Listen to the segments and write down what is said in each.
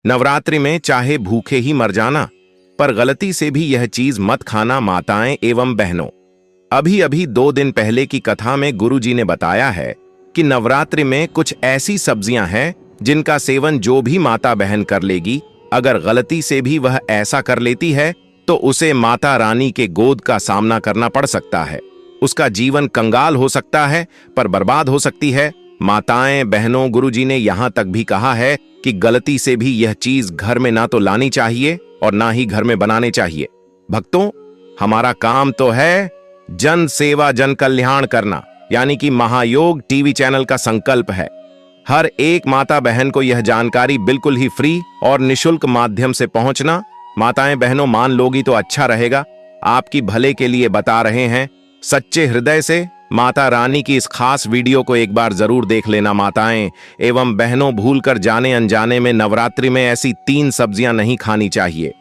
नवरात्रि में चाहे भूखे ही मर जाना, पर गलती से भी यह चीज मत खाना माताएं एवं बहनों। अभी अभी 2 दिन पहले की कथा में गुरुजी ने बताया है कि नवरात्रि में कुछ ऐसी सब्जियां हैं जिनका सेवन जो भी माता बहन कर लेगी, अगर गलती से भी वह ऐसा कर लेती है तो उसे माता रानी के गोद का सामना करना पड़ सकता है। उसका जीवन कंगाल हो सकता है, पर बर्बाद हो सकती है। माताएं बहनों, गुरुजी ने यहां तक भी कहा है कि गलती से भी यह चीज घर में ना तो लानी चाहिए और ना ही घर में बनाने चाहिए। भक्तों, हमारा काम तो है जन सेवा जन कल्याण करना, यानी कि महायोग टीवी चैनल का संकल्प है। हर एक माता बहन को यह जानकारी बिल्कुल ही फ्री और निशुल्क माध्यम से पहुंचना। माताएं बहनों, मान लोगी तो अच्छा रहेगा, आपकी भले के लिए बता रहे हैं। सच्चे हृदय से माता रानी की इस खास वीडियो को एक बार जरूर देख लेना। माताएं एवं बहनों, भूलकर जाने अनजाने में नवरात्रि में ऐसी 3 सब्जियां नहीं खानी चाहिए।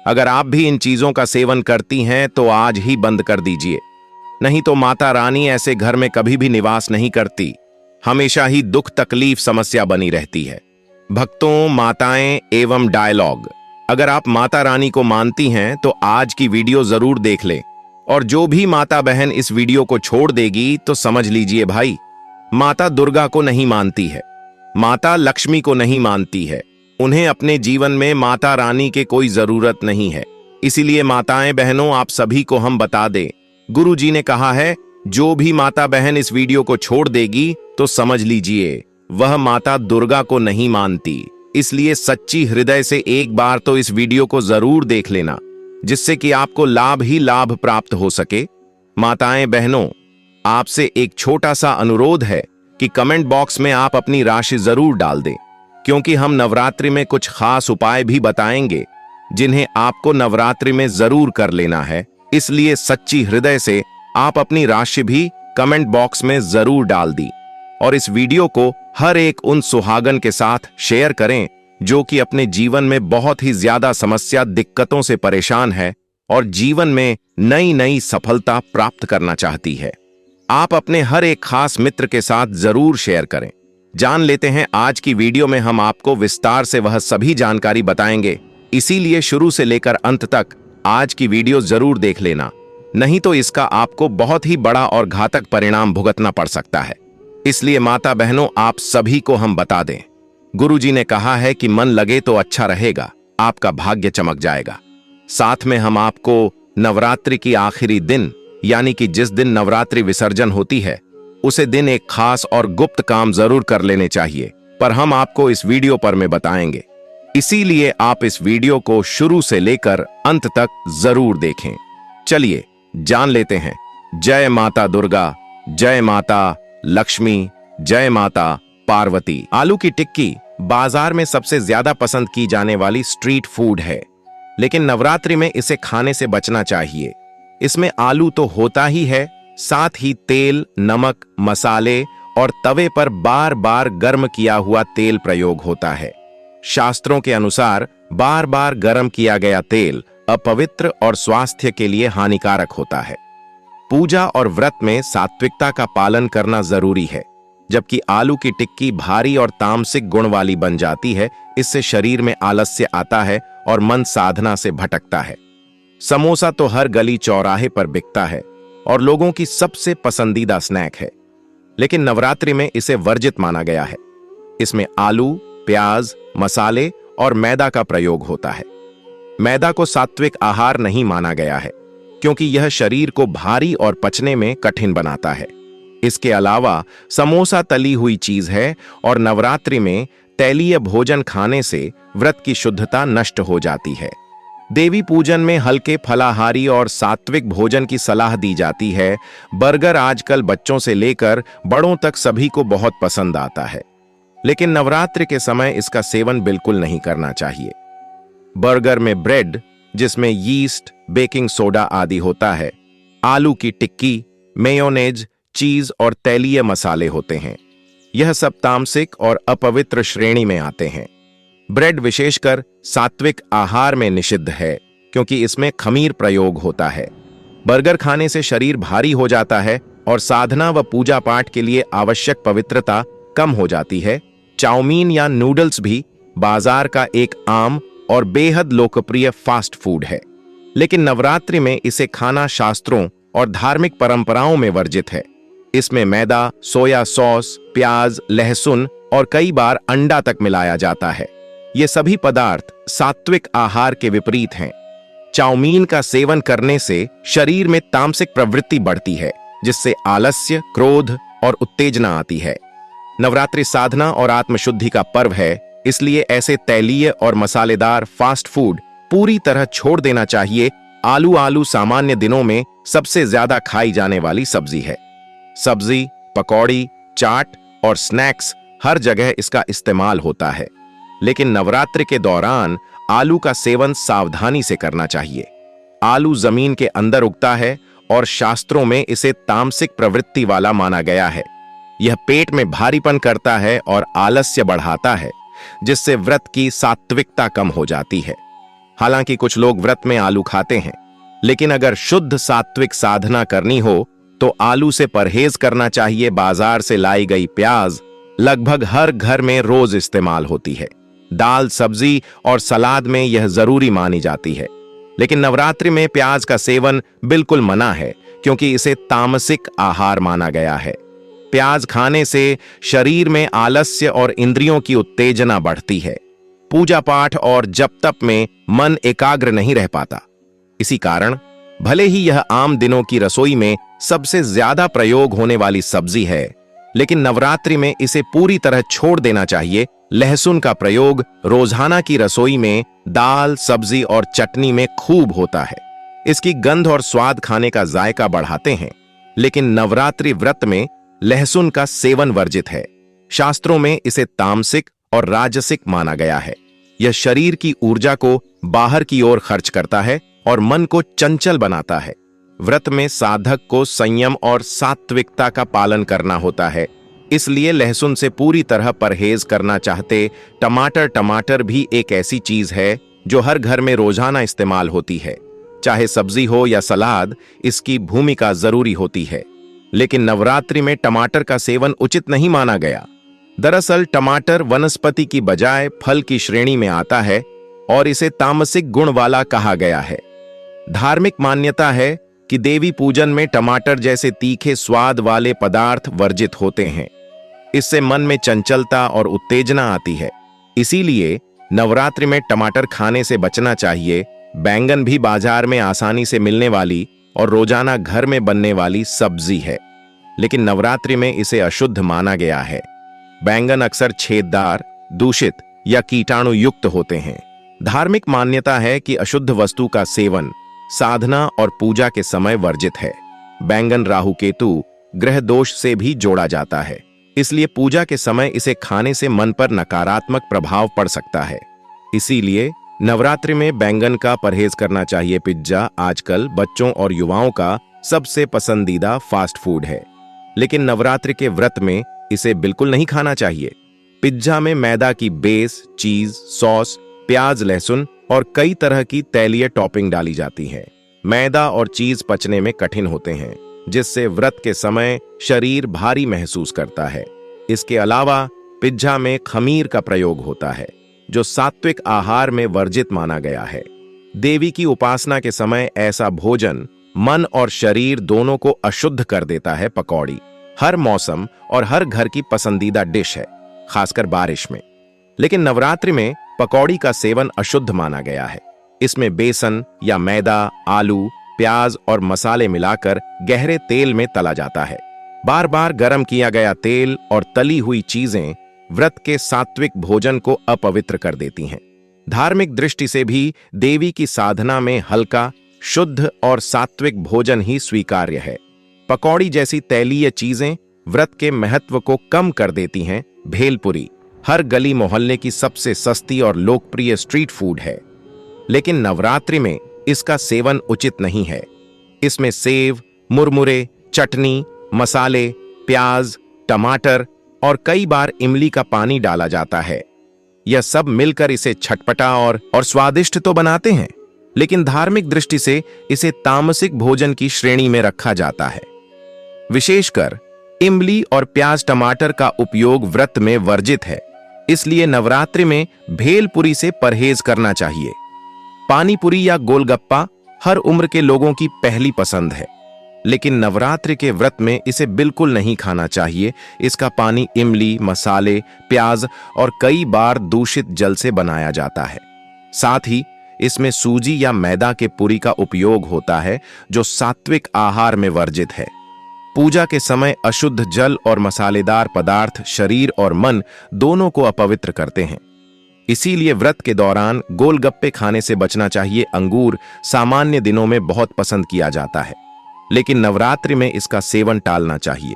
अगर आप भी इन चीजों का सेवन करती हैं तो आज ही बंद कर दीजिए, नहीं तो माता रानी ऐसे घर में कभी भी निवास नहीं करती, हमेशा ही दुख तकलीफ समस्या बनी रहती है। भक्तों, माताएं एवं डायलॉग, अगर आप माता रानी को मानती हैं तो आज की वीडियो जरूर देख लें, और जो भी माता बहन इस वीडियो को छोड़ देगी तो समझ लीजिए भाई, माता दुर्गा को नहीं मानती है, माता लक्ष्मी को नहीं मानती है, उन्हें अपने जीवन में माता रानी के कोई जरूरत नहीं है। इसीलिए माताएं बहनों, आप सभी को हम बता दें, गुरुजी ने कहा है जो भी माता बहन इस वीडियो को छोड़ देगी तो समझ लीजिए वह माता दुर्गा को नहीं मानती। इसलिए सच्ची हृदय से एक बार तो इस वीडियो को जरूर देख लेना, जिससे कि आपको लाभ ही लाभ प्राप्त हो सके। माताएं बहनों, आपसे एक छोटा सा अनुरोध है कि कमेंट बॉक्स में आप अपनी राशि जरूर डाल दें, क्योंकि हम नवरात्रि में कुछ खास उपाय भी बताएंगे जिन्हें आपको नवरात्रि में जरूर कर लेना है। इसलिए सच्ची हृदय से आप अपनी राशि भी कमेंट बॉक्स में जरूर डाल दी, और इस वीडियो को हर एक उन सुहागन के साथ शेयर करें जो कि अपने जीवन में बहुत ही ज्यादा समस्या दिक्कतों से परेशान है और जीवन में नई नई सफलता प्राप्त करना चाहती है। आप अपने हर एक खास मित्र के साथ जरूर शेयर करें। जान लेते हैं आज की वीडियो में हम आपको विस्तार से वह सभी जानकारी बताएंगे, इसीलिए शुरू से लेकर अंत तक आज की वीडियो जरूर देख लेना, नहीं तो इसका आपको बहुत ही बड़ा और घातक परिणाम भुगतना पड़ सकता है। इसलिए माता बहनों, आप सभी को हम बता दें, गुरुजी ने कहा है कि मन लगे तो अच्छा रहेगा, आपका भाग्य चमक जाएगा। साथ में हम आपको नवरात्रि की आखिरी दिन, यानी कि जिस दिन नवरात्रि विसर्जन होती है, उसे दिन एक खास और गुप्त काम जरूर कर लेने चाहिए, पर हम आपको इस वीडियो पर में बताएंगे। इसीलिए आप इस वीडियो को शुरू से लेकर अंत तक जरूर देखें। चलिए जान लेते हैं। जय माता दुर्गा, जय माता लक्ष्मी, जय माता पार्वती। आलू की टिक्की बाजार में सबसे ज्यादा पसंद की जाने वाली स्ट्रीट फूड है, लेकिन नवरात्रि में इसे खाने से बचना चाहिए। इसमें आलू तो होता ही है, साथ ही तेल, नमक, मसाले और तवे पर बार बार गर्म किया हुआ तेल प्रयोग होता है। शास्त्रों के अनुसार बार बार गर्म किया गया तेल अपवित्र और स्वास्थ्य के लिए हानिकारक होता है। पूजा और व्रत में सात्विकता का पालन करना जरूरी है, जबकि आलू की टिक्की भारी और तामसिक गुण वाली बन जाती है। इससे शरीर में आलस्य आता है और मन साधना से भटकता है। समोसा तो हर गली चौराहे पर बिकता है और लोगों की सबसे पसंदीदा स्नैक है, लेकिन नवरात्रि में इसे वर्जित माना गया है। इसमें आलू, प्याज, मसाले और मैदा का प्रयोग होता है। मैदा को सात्विक आहार नहीं माना गया है, क्योंकि यह शरीर को भारी और पचने में कठिन बनाता है। इसके अलावा समोसा तली हुई चीज है और नवरात्रि में तैलीय भोजन खाने से व्रत की शुद्धता नष्ट हो जाती है। देवी पूजन में हल्के फलाहारी और सात्विक भोजन की सलाह दी जाती है। बर्गर आजकल बच्चों से लेकर बड़ों तक सभी को बहुत पसंद आता है, लेकिन नवरात्रि के समय इसका सेवन बिल्कुल नहीं करना चाहिए। बर्गर में ब्रेड, जिसमें यीस्ट, बेकिंग सोडा आदि होता है, आलू की टिक्की, मेयोनेज, चीज और तैलीय मसाले होते हैं। यह सब तामसिक और अपवित्र श्रेणी में आते हैं। ब्रेड विशेषकर सात्विक आहार में निषिद्ध है, क्योंकि इसमें खमीर प्रयोग होता है। बर्गर खाने से शरीर भारी हो जाता है और साधना व पूजा पाठ के लिए आवश्यक पवित्रता कम हो जाती है। चाउमीन या नूडल्स भी बाजार का एक आम और बेहद लोकप्रिय फास्ट फूड है, लेकिन नवरात्रि में इसे खाना शास्त्रों और धार्मिक परंपराओं में वर्जित है। इसमें मैदा, सोया सॉस, प्याज, लहसुन और कई बार अंडा तक मिलाया जाता है। ये सभी पदार्थ सात्विक आहार के विपरीत हैं। चाउमीन का सेवन करने से शरीर में तामसिक प्रवृत्ति बढ़ती है, जिससे आलस्य, क्रोध और उत्तेजना आती है। नवरात्रि साधना और आत्मशुद्धि का पर्व है, इसलिए ऐसे तैलीय और मसालेदार फास्ट फूड पूरी तरह छोड़ देना चाहिए। आलू सामान्य दिनों में सबसे ज्यादा खाई जाने वाली सब्जी है। सब्जी, पकौड़ी, चाट और स्नैक्स हर जगह इसका इस्तेमाल होता है, लेकिन नवरात्रि के दौरान आलू का सेवन सावधानी से करना चाहिए। आलू जमीन के अंदर उगता है और शास्त्रों में इसे तामसिक प्रवृत्ति वाला माना गया है। यह पेट में भारीपन करता है और आलस्य बढ़ाता है, जिससे व्रत की सात्विकता कम हो जाती है। हालांकि कुछ लोग व्रत में आलू खाते हैं, लेकिन अगर शुद्ध सात्विक साधना करनी हो तो आलू से परहेज करना चाहिए। बाजार से लाई गई प्याज लगभग हर घर में रोज इस्तेमाल होती है। दाल, सब्जी और सलाद में यह जरूरी मानी जाती है, लेकिन नवरात्रि में प्याज का सेवन बिल्कुल मना है, क्योंकि इसे तामसिक आहार माना गया है। प्याज खाने से शरीर में आलस्य और इंद्रियों की उत्तेजना बढ़ती है। पूजा पाठ और जप तप में मन एकाग्र नहीं रह पाता। इसी कारण भले ही यह आम दिनों की रसोई में सबसे ज्यादा प्रयोग होने वाली सब्जी है, लेकिन नवरात्रि में इसे पूरी तरह छोड़ देना चाहिए। लहसुन का प्रयोग रोजाना की रसोई में दाल, सब्जी और चटनी में खूब होता है। इसकी गंध और स्वाद खाने का जायका बढ़ाते हैं, लेकिन नवरात्रि व्रत में लहसुन का सेवन वर्जित है। शास्त्रों में इसे तामसिक और राजसिक माना गया है। यह शरीर की ऊर्जा को बाहर की ओर खर्च करता है और मन को चंचल बनाता है। व्रत में साधक को संयम और सात्विकता का पालन करना होता है, इसलिए लहसुन से पूरी तरह परहेज करना चाहते। टमाटर भी एक ऐसी चीज है जो हर घर में रोजाना इस्तेमाल होती है। चाहे सब्जी हो या सलाद, इसकी भूमिका जरूरी होती है, लेकिन नवरात्रि में टमाटर का सेवन उचित नहीं माना गया। दरअसल टमाटर वनस्पति की बजाय फल की श्रेणी में आता है और इसे तामसिक गुण वाला कहा गया है। धार्मिक मान्यता है कि देवी पूजन में टमाटर जैसे तीखे स्वाद वाले पदार्थ वर्जित होते हैं। इससे मन में चंचलता और उत्तेजना आती है, इसीलिए नवरात्रि में टमाटर खाने से बचना चाहिए। बैंगन भी बाजार में आसानी से मिलने वाली और रोजाना घर में बनने वाली सब्जी है, लेकिन नवरात्रि में इसे अशुद्ध माना गया है। बैंगन अक्सर छेददार, दूषित या कीटाणु युक्त होते हैं। धार्मिक मान्यता है कि अशुद्ध वस्तु का सेवन साधना और पूजा के समय वर्जित है। बैंगन राहु केतु ग्रह दोष से भी जोड़ा जाता है, इसलिए पूजा के समय इसे खाने से मन पर नकारात्मक प्रभाव पड़ सकता है। इसीलिए नवरात्रि में बैंगन का परहेज करना चाहिए। पिज्जा आजकल बच्चों और युवाओं का सबसे पसंदीदा फास्ट फूड है, लेकिन नवरात्रि के व्रत में इसे बिल्कुल नहीं खाना चाहिए। पिज्जा में मैदा की बेस, चीज, सॉस, प्याज, लहसुन और कई तरह की तैलीय टॉपिंग डाली जाती है। मैदा और चीज पचने में कठिन होते हैं, जिससे व्रत के समय शरीर भारी महसूस करता है। इसके अलावा पिज्जा में खमीर का प्रयोग होता है, जो सात्विक आहार में वर्जित माना गया है। देवी की उपासना के समय ऐसा भोजन मन और शरीर दोनों को अशुद्ध कर देता है। पकौड़ी हर मौसम और हर घर की पसंदीदा डिश है, खासकर बारिश में, लेकिन नवरात्रि में पकौड़ी का सेवन अशुद्ध माना गया है। इसमें बेसन या मैदा, आलू, प्याज और मसाले मिलाकर गहरे तेल में तला जाता है। बार बार गर्म किया गया तेल और तली हुई चीजें व्रत के सात्विक भोजन को अपवित्र कर देती हैं। धार्मिक दृष्टि से भी देवी की साधना में हल्का, शुद्ध और सात्विक भोजन ही स्वीकार्य है। पकौड़ी जैसी तैलीय चीजें व्रत के महत्व को कम कर देती हैं। भेलपुरी हर गली मोहल्ले की सबसे सस्ती और लोकप्रिय स्ट्रीट फूड है, लेकिन नवरात्रि में इसका सेवन उचित नहीं है। इसमें सेव, मुरमुरे, चटनी, मसाले, प्याज, टमाटर और कई बार इमली का पानी डाला जाता है। यह सब मिलकर इसे छटपटा और स्वादिष्ट तो बनाते हैं, लेकिन धार्मिक दृष्टि से इसे तामसिक भोजन की श्रेणी में रखा जाता है। विशेषकर इमली और प्याज, टमाटर का उपयोग व्रत में वर्जित है। इसलिए नवरात्रि में भेलपुरी से परहेज करना चाहिए। पानीपुरी या गोलगप्पा हर उम्र के लोगों की पहली पसंद है, लेकिन नवरात्रि के व्रत में इसे बिल्कुल नहीं खाना चाहिए। इसका पानी इमली, मसाले, प्याज और कई बार दूषित जल से बनाया जाता है। साथ ही इसमें सूजी या मैदा के पूरी का उपयोग होता है, जो सात्विक आहार में वर्जित है। पूजा के समय अशुद्ध जल और मसालेदार पदार्थ शरीर और मन दोनों को अपवित्र करते हैं। इसीलिए व्रत के दौरान गोलगप्पे खाने से बचना चाहिए। अंगूर सामान्य दिनों में बहुत पसंद किया जाता है, लेकिन नवरात्रि में इसका सेवन टालना चाहिए।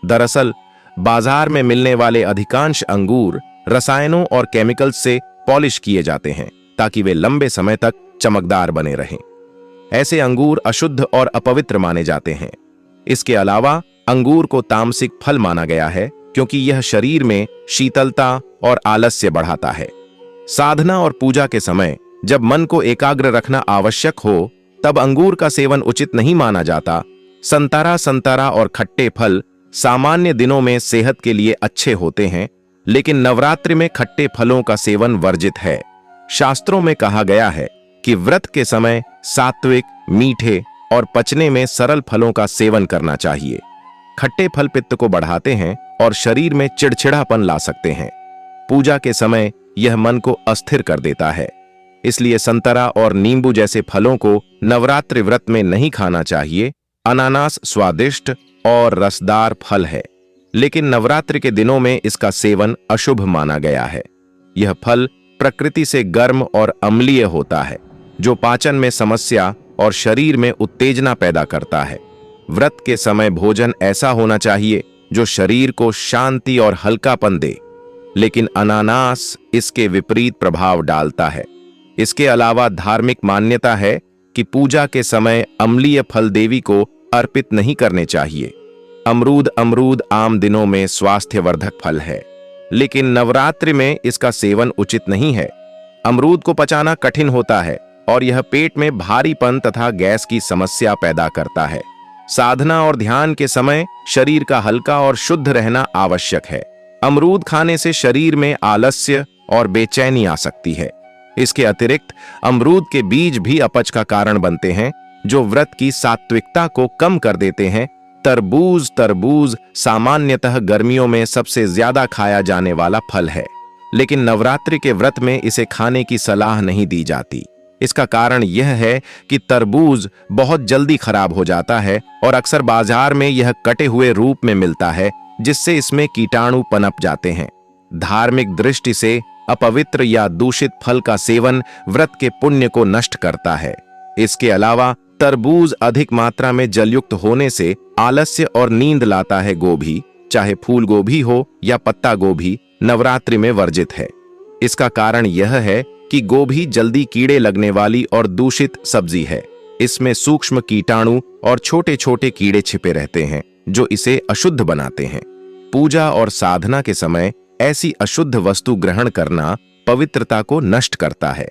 दरअसल बाजार में मिलने वाले अधिकांश अंगूर रसायनों और केमिकल्स से पॉलिश किए जाते हैं, ताकि वे लंबे समय तक चमकदार बने रहें। ऐसे अंगूर अशुद्ध और अपवित्र माने जाते हैं। इसके अलावा अंगूर को तामसिक फल माना गया है, क्योंकि यह शरीर में शीतलता और आलस्य बढ़ाता है। साधना और पूजा के समय जब मन को एकाग्र रखना आवश्यक हो, तब अंगूर का सेवन उचित नहीं माना जाता। संतरा और खट्टे फल सामान्य दिनों में सेहत के लिए अच्छे होते हैं, लेकिन नवरात्रि में खट्टे फलों का सेवन वर्जित है। शास्त्रों में कहा गया है कि व्रत के समय सात्विक, मीठे और पचने में सरल फलों का सेवन करना चाहिए। खट्टे फल पित्त को बढ़ाते हैं और शरीर में चिड़चिड़ापन ला सकते हैं। पूजा के समय यह मन को अस्थिर कर देता है, इसलिए संतरा और नींबू जैसे फलों को नवरात्रि व्रत में नहीं खाना चाहिए। अनानास स्वादिष्ट और रसदार फल है, लेकिन नवरात्रि के दिनों में इसका सेवन अशुभ माना गया है। यह फल प्रकृति से गर्म और अम्लीय होता है, जो पाचन में समस्या और शरीर में उत्तेजना पैदा करता है। व्रत के समय भोजन ऐसा होना चाहिए जो शरीर को शांति और हल्कापन दे, लेकिन अनानास इसके विपरीत प्रभाव डालता है। इसके अलावा धार्मिक मान्यता है कि पूजा के समय अम्लीय फल देवी को अर्पित नहीं करने चाहिए। अमरूद आम दिनों में स्वास्थ्यवर्धक फल है, लेकिन नवरात्रि में इसका सेवन उचित नहीं है। अमरूद को पचाना कठिन होता है और यह पेट में भारीपन तथा गैस की समस्या पैदा करता है। साधना और ध्यान के समय शरीर का हल्का और शुद्ध रहना आवश्यक है। अमरूद खाने से शरीर में आलस्य और बेचैनी आ सकती है। इसके अतिरिक्त अमरूद के बीज भी अपच का कारण बनते हैं, जो व्रत की सात्विकता को कम कर देते हैं। तरबूज सामान्यतः गर्मियों में सबसे ज्यादा खाया जाने वाला फल है, लेकिन नवरात्रि के व्रत में इसे खाने की सलाह नहीं दी जाती। इसका कारण यह है कि तरबूज बहुत जल्दी खराब हो जाता है और अक्सर बाजार में यह कटे हुए रूप में मिलता है, जिससे इसमें कीटाणु पनप जाते हैं। धार्मिक दृष्टि से अपवित्र या दूषित फल का सेवन व्रत के पुण्य को नष्ट करता है। इसके अलावा तरबूज अधिक मात्रा में जलयुक्त होने से आलस्य और नींद लाता है। गोभी, चाहे फूल गोभी हो या पत्ता गोभी, नवरात्रि में वर्जित है। इसका कारण यह है कि गोभी जल्दी कीड़े लगने वाली और दूषित सब्जी है। इसमें सूक्ष्म कीटाणु और छोटे छोटे कीड़े छिपे रहते हैं, जो इसे अशुद्ध बनाते हैं। पूजा और साधना के समय ऐसी अशुद्ध वस्तु ग्रहण करना पवित्रता को नष्ट करता है।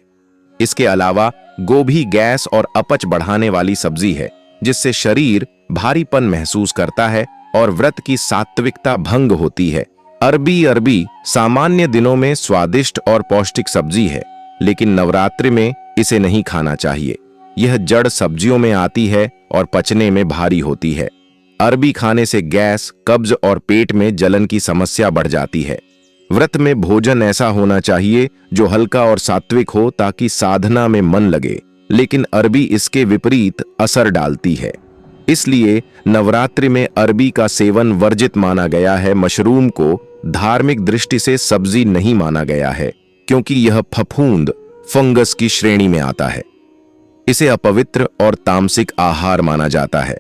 इसके अलावा गोभी गैस और अपच बढ़ाने वाली सब्जी है, जिससे शरीर भारीपन महसूस करता है और व्रत की सात्विकता भंग होती है। अरबी सामान्य दिनों में स्वादिष्ट और पौष्टिक सब्जी है, लेकिन नवरात्रि में इसे नहीं खाना चाहिए। यह जड़ सब्जियों में आती है और पचने में भारी होती है। अरबी खाने से गैस, कब्ज और पेट में जलन की समस्या बढ़ जाती है। व्रत में भोजन ऐसा होना चाहिए जो हल्का और सात्विक हो, ताकि साधना में मन लगे, लेकिन अरबी इसके विपरीत असर डालती है। इसलिए नवरात्रि में अरबी का सेवन वर्जित माना गया है। मशरूम को धार्मिक दृष्टि से सब्जी नहीं माना गया है, क्योंकि यह फफूंद फंगस की श्रेणी में आता है। इसे अपवित्र और तामसिक आहार माना जाता है।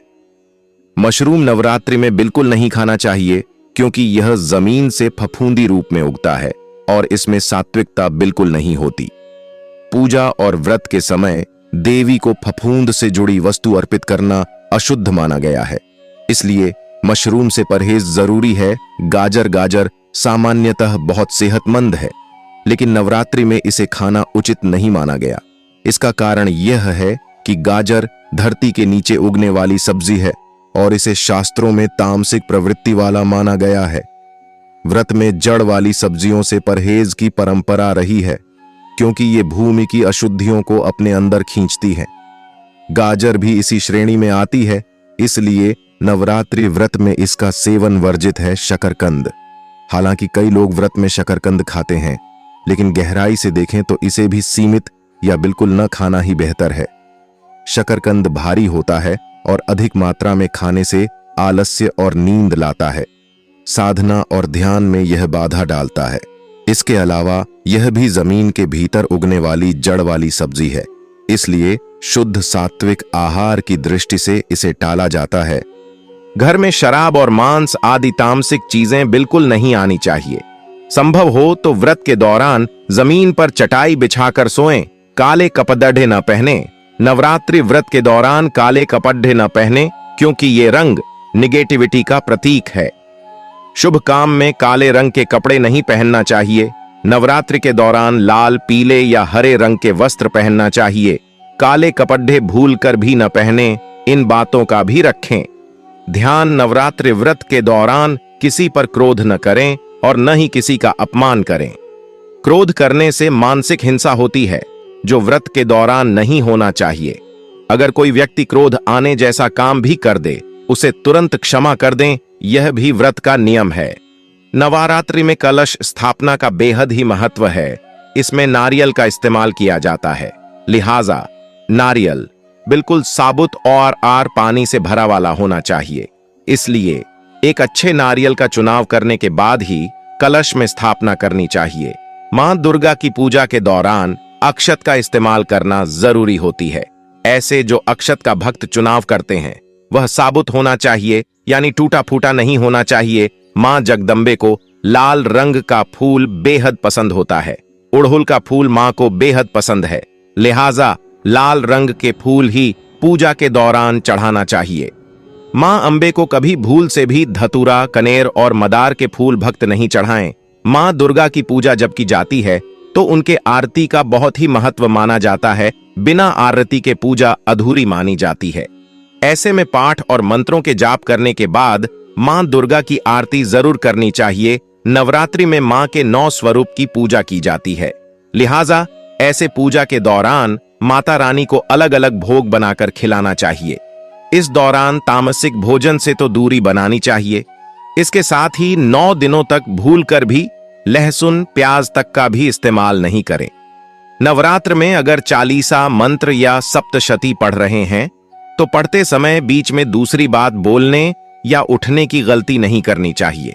मशरूम नवरात्रि में बिल्कुल नहीं खाना चाहिए, क्योंकि यह जमीन से फफूंदी रूप में उगता है और इसमें सात्विकता बिल्कुल नहीं होती। पूजा और व्रत के समय देवी को फफूंद से जुड़ी वस्तु अर्पित करना अशुद्ध माना गया है, इसलिए मशरूम से परहेज जरूरी है। गाजर सामान्यतः बहुत सेहतमंद है, लेकिन नवरात्रि में इसे खाना उचित नहीं माना गया। इसका कारण यह है कि गाजर धरती के नीचे उगने वाली सब्जी है और इसे शास्त्रों में तामसिक प्रवृत्ति वाला माना गया है। व्रत में जड़ वाली सब्जियों से परहेज की परंपरा रही है, क्योंकि ये भूमि की अशुद्धियों को अपने अंदर खींचती है। गाजर भी इसी श्रेणी में आती है, इसलिए नवरात्रि व्रत में इसका सेवन वर्जित है। शकरकंद। हालांकि कई लोग व्रत में शकरकंद खाते हैं, लेकिन गहराई से देखें तो इसे भी सीमित या बिल्कुल न खाना ही बेहतर है। शकरकंद भारी होता है और अधिक मात्रा में खाने से आलस्य और नींद लाता है। साधना और ध्यान में यह बाधा डालता है। इसके अलावा यह भी जमीन के भीतर उगने वाली जड़ वाली सब्जी है, इसलिए शुद्ध सात्विक आहार की दृष्टि से इसे टाला जाता है। घर में शराब और मांस आदि तामसिक चीजें बिल्कुल नहीं आनी चाहिए। संभव हो तो व्रत के दौरान जमीन पर चटाई बिछाकर सोएं। काले कपड़े न पहने। नवरात्रि व्रत के दौरान काले कपड़े न पहने, क्योंकि ये रंग निगेटिविटी का प्रतीक है। शुभ काम में काले रंग के कपड़े नहीं पहनना चाहिए। नवरात्रि के दौरान लाल, पीले या हरे रंग के वस्त्र पहनना चाहिए। काले कपड़े भूलकर भी न पहने। इन बातों का भी रखें ध्यान। नवरात्रि व्रत के दौरान किसी पर क्रोध न करें और न ही किसी का अपमान करें। क्रोध करने से मानसिक हिंसा होती है, जो व्रत के दौरान नहीं होना चाहिए। अगर कोई व्यक्ति क्रोध आने जैसा काम भी कर दे, उसे तुरंत क्षमा कर दें, यह भी व्रत का नियम है। नवरात्रि में कलश स्थापना का बेहद ही महत्व है। इसमें नारियल का इस्तेमाल किया जाता है, लिहाजा नारियल बिल्कुल साबुत और आर पानी से भरा वाला होना चाहिए। इसलिए एक अच्छे नारियल का चुनाव करने के बाद ही कलश में स्थापना करनी चाहिए। मां दुर्गा की पूजा के दौरान अक्षत का इस्तेमाल करना जरूरी होती है। ऐसे जो अक्षत का भक्त चुनाव करते हैं, वह साबुत होना चाहिए, यानी टूटा फूटा नहीं होना चाहिए। मां जगदम्बे को लाल रंग का फूल बेहद पसंद होता है। उड़हुल का फूल मां को बेहद पसंद है, लिहाजा लाल रंग के फूल ही पूजा के दौरान चढ़ाना चाहिए। मां अंबे को कभी भूल से भी धतूरा, कनेर और मदार के फूल भक्त नहीं चढ़ाएं। मां दुर्गा की पूजा जब की जाती है तो उनके आरती का बहुत ही महत्व माना जाता है। बिना आरती के पूजा अधूरी मानी जाती है। ऐसे में पाठ और मंत्रों के जाप करने के बाद मां दुर्गा की आरती जरूर करनी चाहिए। नवरात्रि में मां के 9 स्वरूप की पूजा की जाती है, लिहाजा ऐसे पूजा के दौरान माता रानी को अलग अलग भोग बनाकर खिलाना चाहिए। इस दौरान तामसिक भोजन से तो दूरी बनानी चाहिए। इसके साथ ही 9 दिनों तक भूलकर भी लहसुन, प्याज तक का भी इस्तेमाल नहीं करें। नवरात्र में अगर चालीसा, मंत्र या सप्तशती पढ़ रहे हैं तो पढ़ते समय बीच में दूसरी बात बोलने या उठने की गलती नहीं करनी चाहिए।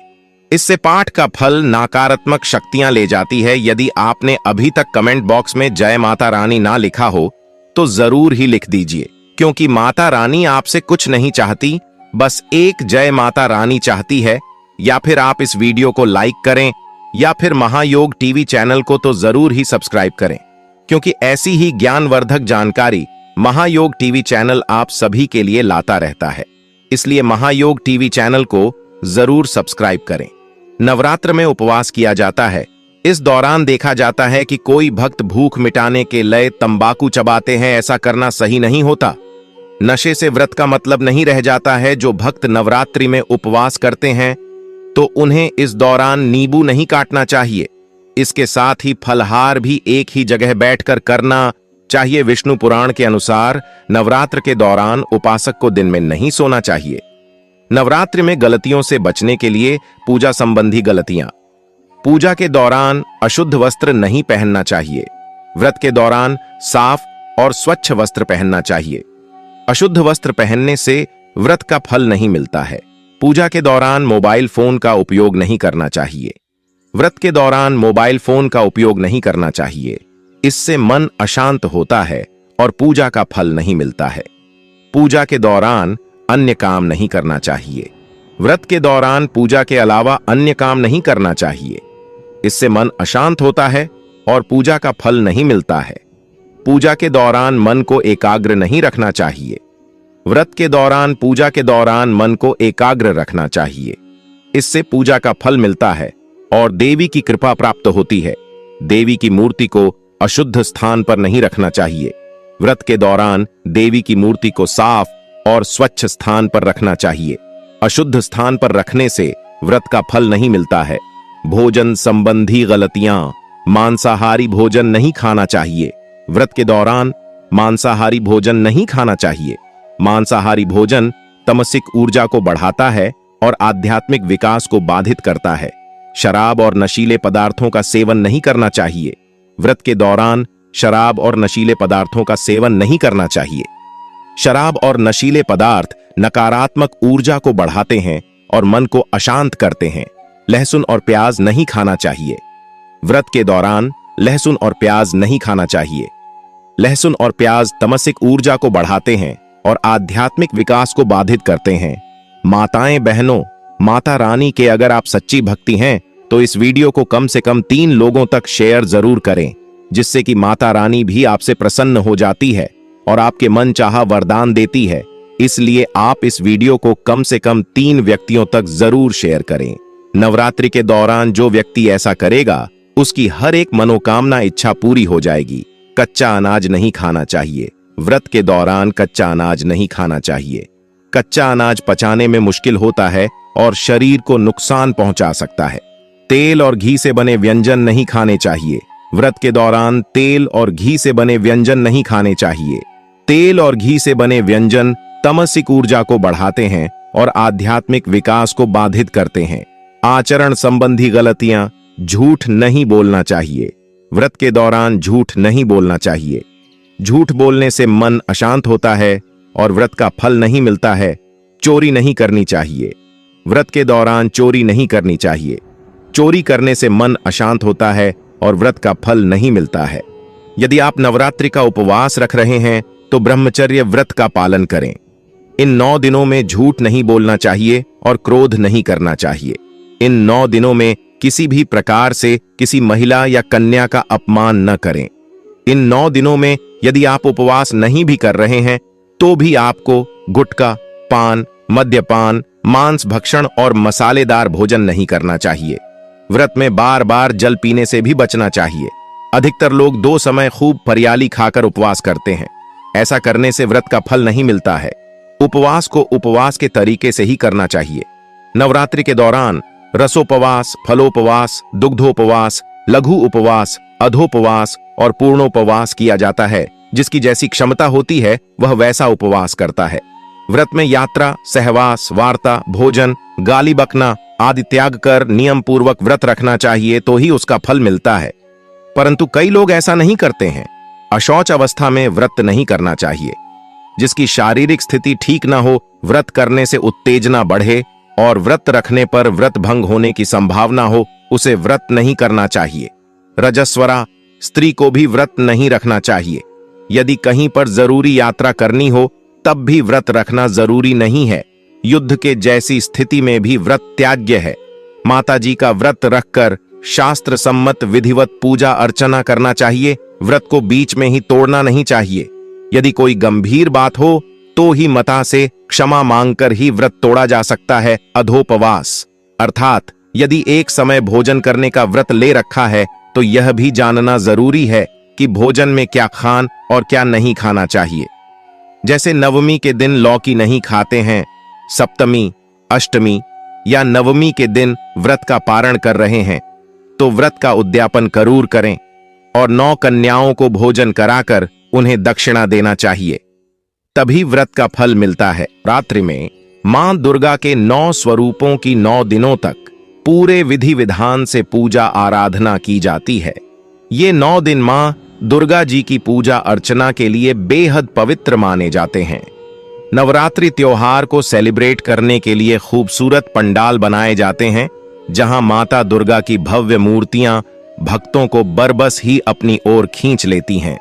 इससे पाठ का फल नकारात्मक शक्तियां ले जाती है। यदि आपने अभी तक कमेंट बॉक्स में जय माता रानी ना लिखा हो तो जरूर ही लिख दीजिए, क्योंकि माता रानी आपसे कुछ नहीं चाहती, बस एक जय माता रानी चाहती है। या फिर आप इस वीडियो को लाइक करें या फिर महायोग टीवी चैनल को तो जरूर ही सब्सक्राइब करें, क्योंकि ऐसी ही ज्ञानवर्धक जानकारी महायोग टीवी चैनल आप सभी के लिए लाता रहता है। इसलिए महायोग टीवी चैनल को जरूर सब्सक्राइब करें। नवरात्र में उपवास किया जाता है। इस दौरान देखा जाता है कि कोई भक्त भूख मिटाने के लिए तंबाकू चबाते हैं। ऐसा करना सही नहीं होता। नशे से व्रत का मतलब नहीं रह जाता है। जो भक्त नवरात्रि में उपवास करते हैं तो उन्हें इस दौरान नींबू नहीं काटना चाहिए। इसके साथ ही फलहार भी एक ही जगह बैठकर करना चाहिए। विष्णु पुराण के अनुसार नवरात्र के दौरान उपासक को दिन में नहीं सोना चाहिए। नवरात्रि में गलतियों से बचने के लिए पूजा संबंधी गलतियां। पूजा के दौरान अशुद्ध वस्त्र नहीं पहनना चाहिए। व्रत के दौरान साफ और स्वच्छ वस्त्र पहनना चाहिए। अशुद्ध वस्त्र पहनने से व्रत का फल नहीं मिलता है। पूजा के दौरान मोबाइल फोन का उपयोग नहीं करना चाहिए। व्रत के दौरान मोबाइल फोन का उपयोग नहीं करना चाहिए। इससे मन अशांत होता है और पूजा का फल नहीं मिलता है। पूजा के दौरान अन्य काम नहीं करना चाहिए। व्रत के दौरान पूजा के अलावा अन्य काम नहीं करना चाहिए। इससे मन अशांत होता है और पूजा का फल नहीं मिलता है। पूजा के दौरान मन को एकाग्र नहीं रखना चाहिए। व्रत के दौरान पूजा के दौरान मन को एकाग्र रखना चाहिए। इससे पूजा का फल मिलता है और देवी की कृपा प्राप्त होती है। देवी की मूर्ति को अशुद्ध स्थान पर नहीं रखना चाहिए। व्रत के दौरान देवी की मूर्ति को साफ और स्वच्छ स्थान पर रखना चाहिए। अशुद्ध स्थान पर रखने से व्रत का फल नहीं मिलता है। भोजन संबंधी गलतियां। मांसाहारी भोजन नहीं खाना चाहिए। व्रत के दौरान मांसाहारी भोजन नहीं खाना चाहिए। मांसाहारी भोजन तमसिक ऊर्जा को बढ़ाता है और आध्यात्मिक विकास को बाधित करता है। शराब और नशीले पदार्थों का सेवन नहीं करना चाहिए। व्रत के दौरान शराब और नशीले पदार्थों का सेवन नहीं करना चाहिए। शराब और नशीले पदार्थ नकारात्मक ऊर्जा को बढ़ाते हैं और मन को अशांत करते हैं। लहसुन और प्याज नहीं खाना चाहिए। व्रत के दौरान लहसुन और प्याज नहीं खाना चाहिए। लहसुन और प्याज तमसिक ऊर्जा को बढ़ाते हैं और आध्यात्मिक विकास को बाधित करते हैं। माताएं बहनों, माता रानी के अगर आप सच्ची भक्ति हैं तो इस वीडियो को कम से कम 3 लोगों तक शेयर जरूर करें, जिससे कि माता रानी भी आपसे प्रसन्न हो जाती है और आपके मन चाहा वरदान देती है। इसलिए आप इस वीडियो को कम से कम 3 व्यक्तियों तक जरूर शेयर करें। नवरात्रि के दौरान जो व्यक्ति ऐसा करेगा उसकी हर एक मनोकामना इच्छा पूरी हो जाएगी। कच्चा अनाज नहीं खाना चाहिए। व्रत के दौरान कच्चा अनाज नहीं खाना चाहिए। कच्चा अनाज पचाने में मुश्किल होता है और शरीर को नुकसान पहुंचा सकता है। तेल और घी से बने व्यंजन नहीं खाने चाहिए। व्रत के दौरान तेल और घी से बने व्यंजन नहीं खाने चाहिए। तेल और घी से बने व्यंजन तमसिक ऊर्जा को बढ़ाते हैं और आध्यात्मिक विकास को बाधित करते हैं। आचरण संबंधी गलतियां। झूठ नहीं बोलना चाहिए। व्रत के दौरान झूठ नहीं बोलना चाहिए। झूठ बोलने से मन अशांत होता है और व्रत का फल नहीं मिलता है। चोरी नहीं करनी चाहिए। व्रत के दौरान चोरी नहीं करनी चाहिए। चोरी करने से मन अशांत होता है और व्रत का फल नहीं मिलता है। यदि आप नवरात्रि का उपवास रख रहे हैं तो ब्रह्मचर्य व्रत का पालन करें। इन 9 दिनों में झूठ नहीं बोलना चाहिए और क्रोध नहीं करना चाहिए। इन 9 दिनों में किसी भी प्रकार से किसी महिला या कन्या का अपमान न करें। इन 9 दिनों में यदि आप उपवास नहीं भी कर रहे हैं तो भी आपको गुटखा, पान, मद्यपान, मांस भक्षण और मसालेदार भोजन नहीं करना चाहिए। व्रत में बार बार जल पीने से भी बचना चाहिए। अधिकतर लोग 2 समय खूब फरियाली खाकर उपवास करते हैं। ऐसा करने से व्रत का फल नहीं मिलता है। उपवास को उपवास के तरीके से ही करना चाहिए। नवरात्रि के दौरान रसोपवास, फलोपवास, दुग्धोपवास, लघु उपवास, अधोपवास और पूर्णोपवास किया जाता है। जिसकी जैसी क्षमता होती है वह वैसा उपवास करता है। व्रत में यात्रा, सहवास, वार्ता, भोजन, गाली बकना आदि त्याग कर नियम पूर्वक व्रत रखना चाहिए तो ही उसका फल मिलता है। परंतु कई लोग ऐसा नहीं करते हैं। अशौच अवस्था में व्रत नहीं करना चाहिए। जिसकी शारीरिक स्थिति ठीक न हो, व्रत करने से उत्तेजना बढ़े और व्रत रखने पर व्रत भंग होने की संभावना हो, उसे व्रत नहीं करना चाहिए। रजस्वरा स्त्री को भी व्रत नहीं रखना चाहिए। यदि कहीं पर जरूरी यात्रा करनी हो तब भी व्रत रखना जरूरी नहीं है। युद्ध के जैसी स्थिति में भी व्रत त्याज्य है। माता जी का व्रत रखकर शास्त्र सम्मत विधिवत पूजा अर्चना करना चाहिए। व्रत को बीच में ही तोड़ना नहीं चाहिए। यदि कोई गंभीर बात हो तो ही माता से क्षमा मांगकर ही व्रत तोड़ा जा सकता है। अधोपवास अर्थात यदि एक समय भोजन करने का व्रत ले रखा है तो यह भी जानना जरूरी है कि भोजन में क्या खान और क्या नहीं खाना चाहिए। जैसे नवमी के दिन लौकी नहीं खाते हैं, सप्तमी, अष्टमी या नवमी के दिन व्रत का पारण कर रहे हैं तो व्रत का उद्यापन जरूर करें और 9 कन्याओं को भोजन कराकर उन्हें दक्षिणा देना चाहिए। तभी व्रत का फल मिलता है। रात्रि में मां दुर्गा के 9 स्वरूपों की 9 दिनों तक पूरे विधि विधान से पूजा आराधना की जाती है। ये 9 दिन मां दुर्गा जी की पूजा अर्चना के लिए बेहद पवित्र माने जाते हैं। नवरात्रि त्योहार को सेलिब्रेट करने के लिए खूबसूरत पंडाल बनाए जाते हैं, जहां माता दुर्गा की भव्य मूर्तियां भक्तों को बरबस ही अपनी ओर खींच लेती हैं।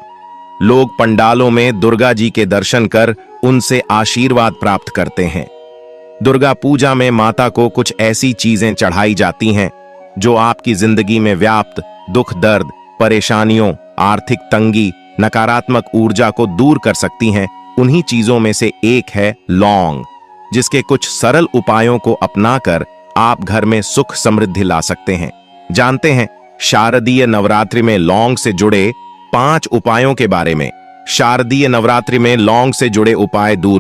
लोग पंडालों में दुर्गा जी के दर्शन कर उनसे आशीर्वाद प्राप्त करते हैं। दुर्गा पूजा में माता को कुछ ऐसी चीजें चढ़ाई जाती हैं जो आपकी जिंदगी में व्याप्त दुख, दर्द, परेशानियों, आर्थिक तंगी, नकारात्मक ऊर्जा को दूर कर सकती हैं। उन्हीं चीजों में से एक है लौंग, जिसके कुछ सरल उपायों को अपनाकर आप घर में सुख समृद्धि ला सकते हैं। जानते हैं शारदीय नवरात्रि में लौंग से जुड़े 5 उपायों के बारे में। शारदीय नवरात्रि में लौंग से जुड़े उपाय दूर